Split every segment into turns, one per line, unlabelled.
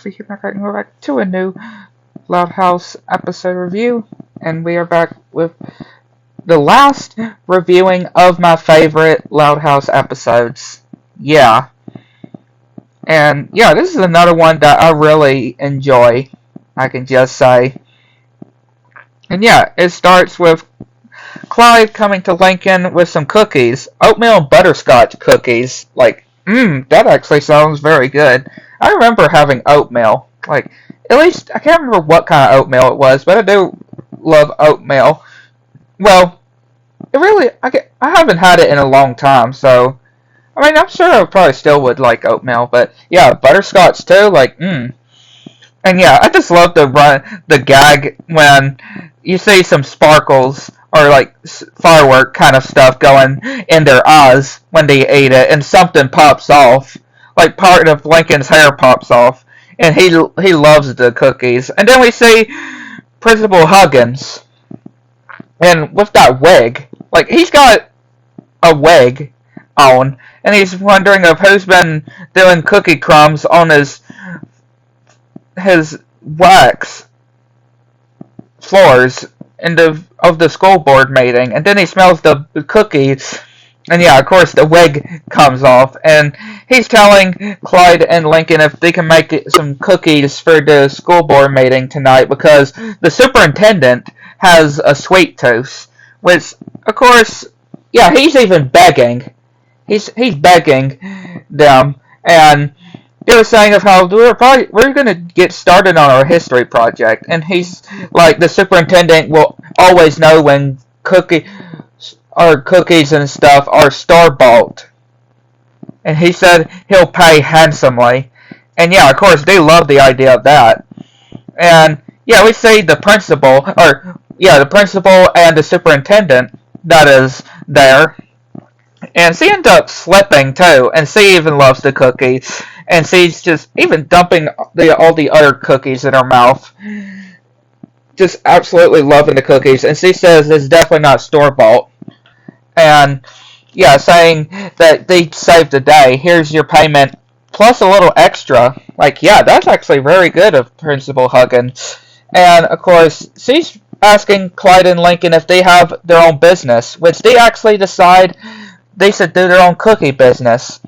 We're back to a new Loud House episode review, and we are back with the last reviewing of my favorite Loud House episodes. Yeah, and yeah, this is another one that I really enjoy, I can just say. And yeah, it starts with Clyde coming to Lincoln with some cookies, oatmeal and butterscotch cookies. That actually sounds very good. I remember having oatmeal. At least, I can't remember what kind of oatmeal it was, but I do love oatmeal. Well, I haven't had it in a long time, so, I mean, I'm sure I probably still would like oatmeal, but yeah, butterscotch too, And yeah, I just love the gag when you see some sparkles or firework kind of stuff going in their eyes when they eat it, and something pops off, like part of Lincoln's hair pops off, and he loves the cookies. And then we see Principal Huggins, and with that wig, he's got a wig on, and he's wondering of who's been doing cookie crumbs on his wax floors of the school board meeting, and then he smells the cookies, and yeah, of course the wig comes off, and he's telling Clyde and Lincoln if they can make some cookies for the school board meeting tonight because the superintendent has a sweet tooth, which of course, yeah, he's even begging. He's begging them, and they were saying of how we're gonna get started on our history project, and he's like, the superintendent will always know when cookies and stuff are store bought, and he said he'll pay handsomely, and yeah, of course they love the idea of that, and yeah, we see the principal and the superintendent that is there. And she ends up slipping too, and she even loves the cookies, and she's just even dumping all the other cookies in her mouth, just absolutely loving the cookies. And she says it's definitely not store bought, and yeah, saying that they saved the day. Here's your payment plus a little extra. Yeah, that's actually very good of Principal Huggins. And of course, she's asking Clyde and Lincoln if they have their own business, which they actually decide they should do their own cookie business.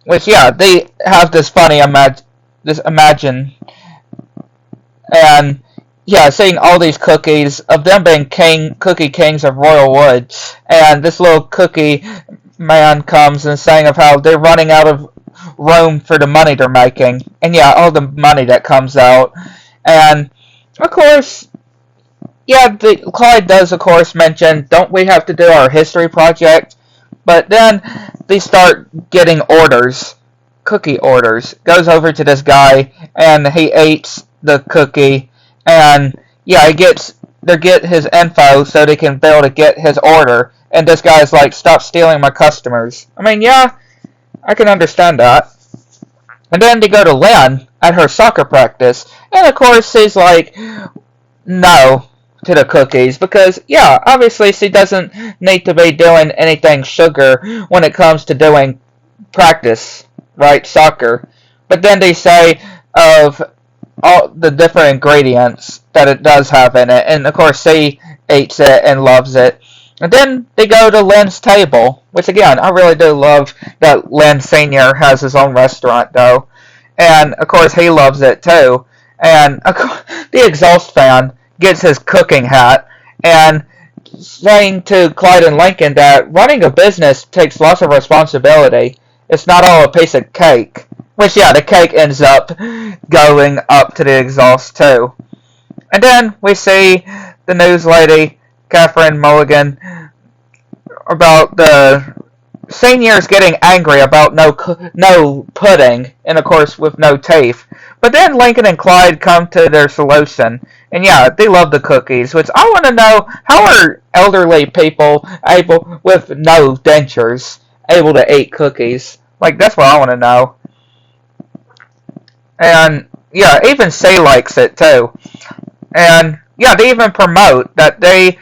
Which, yeah, they have this funny imagine. And, yeah, seeing all these cookies, of them being cookie kings of Royal Wood. And this little cookie man comes and saying of how they're running out of room for the money they're making. And, yeah, all the money that comes out. And, of course, yeah, Clyde does, of course, mention, don't we have to do our history project? But then they start getting orders, cookie orders. Goes over to this guy, and he eats the cookie, and yeah, they get his info so they can be able to get his order. And this guy's like, stop stealing my customers. I mean, yeah, I can understand that. And then they go to Lynn at her soccer practice, and of course she's like, no to the cookies, because yeah, obviously she doesn't need to be doing anything sugar when it comes to doing practice, right, soccer. But then they say of all the different ingredients that it does have in it, and of course she eats it and loves it. And then they go to Lynn's table, which again, I really do love that Lynn Sr. has his own restaurant though, and of course he loves it too. And the exhaust fan gets his cooking hat, and saying to Clyde and Lincoln that running a business takes lots of responsibility. It's not all a piece of cake. Which, yeah, the cake ends up going up to the exhaust, too. And then we see the news lady, Catherine Mulligan, about the seniors getting angry about no pudding, and of course with no teeth. But then Lincoln and Clyde come to their solution, and yeah, they love the cookies, which I want to know, how are elderly people able, with no dentures, able to eat cookies? That's what I want to know. And yeah, even she likes it too. And yeah, they even promote that they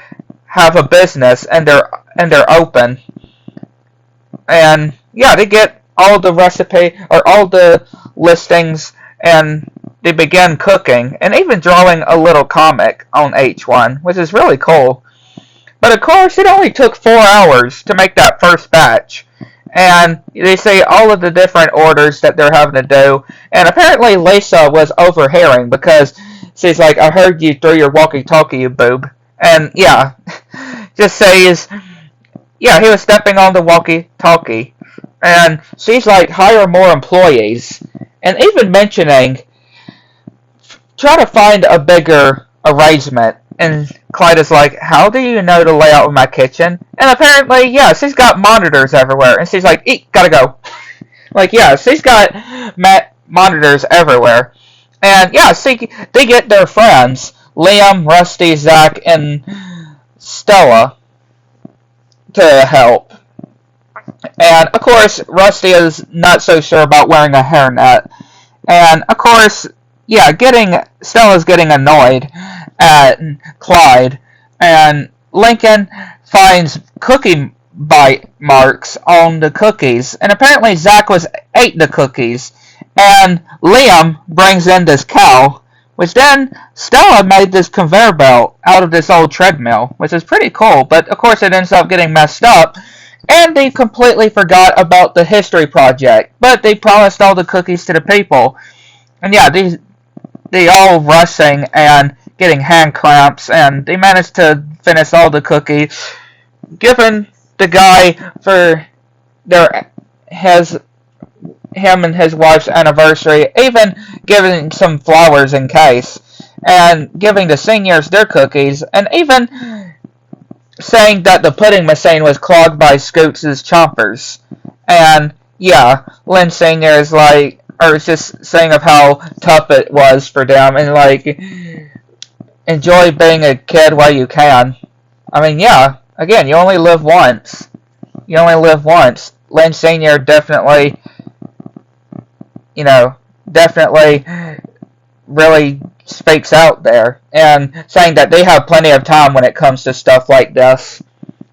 have a business and they're open. And yeah, they get all the recipe or all the listings and they begin cooking and even drawing a little comic on each one, which is really cool. But of course, it only took 4 hours to make that first batch. And they say all of the different orders that they're having to do. And apparently Lisa was overhearing because she's like, I heard you through your walkie-talkie, you boob. And yeah, just says, yeah, he was stepping on the walkie-talkie. And she's like, hire more employees. And even mentioning, try to find a bigger arrangement. And Clyde is like, how do you know the layout of my kitchen? And apparently, yeah, she's got monitors everywhere. And she's like, eat, gotta go. Like, yeah, she's got monitors everywhere. And yeah, they get their friends, Liam, Rusty, Zach, and Stella, to help. And of course, Rusty is not so sure about wearing a hairnet. And of course, yeah, Stella's getting annoyed at Clyde, and Lincoln finds cookie bite marks on the cookies, and apparently Zach ate the cookies, and Liam brings in this cow, which then Stella made this conveyor belt out of this old treadmill, which is pretty cool, but of course it ends up getting messed up, and they completely forgot about the history project, but they promised all the cookies to the people. And yeah, they all rushing and getting hand cramps, and they managed to finish all the cookies, giving the guy for him and his wife's anniversary, even giving some flowers in case, and giving the seniors their cookies, and even saying that the pudding machine was clogged by Scoots' chompers. And yeah, Lynn Senior is like, or is just saying of how tough it was for them, and like, enjoy being a kid while you can. I mean, yeah, again, you only live once. You only live once. Lynn Senior definitely, definitely really speaks out there, and saying that they have plenty of time when it comes to stuff like this.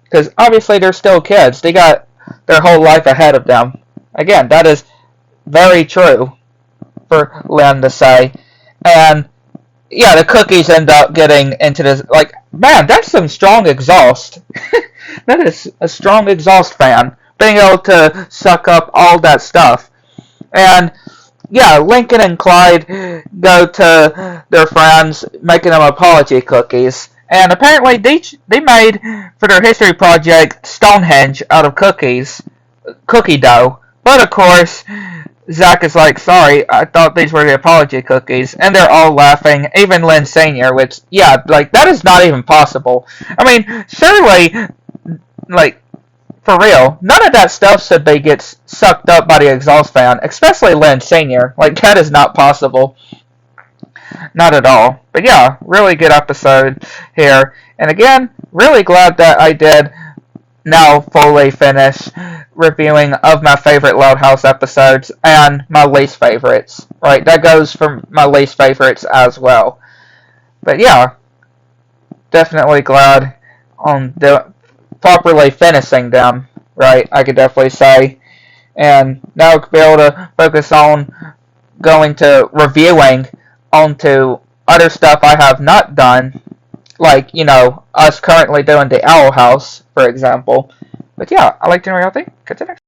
Because obviously they're still kids. They got their whole life ahead of them. Again, that is very true for Lynn to say. And yeah, the cookies end up getting into this, like, man, that's some strong exhaust. That is a strong exhaust fan, being able to suck up all that stuff. And yeah, Lincoln and Clyde go to their friends, making them apology cookies. And apparently they made, for their history project, Stonehenge out of cookie dough. But of course, Zach is like, sorry, I thought these were the apology cookies. And they're all laughing, even Lynn Sr., which, yeah, like, that is not even possible. I mean, surely, like, for real, none of that stuff should be gets sucked up by the exhaust fan, especially Lynn Sr. Like, that is not possible. Not at all. But yeah, really good episode here. And again, really glad that I did now fully finish reviewing of my favorite Loud House episodes and my least favorites. Right, that goes for my least favorites as well. But yeah, definitely glad on properly finishing them. Right, I could definitely say. And now I'll be able to focus on going to reviewing onto other stuff I have not done, like, us currently doing the Owl House, for example. But yeah, I like to know what y'all think. Catch you next.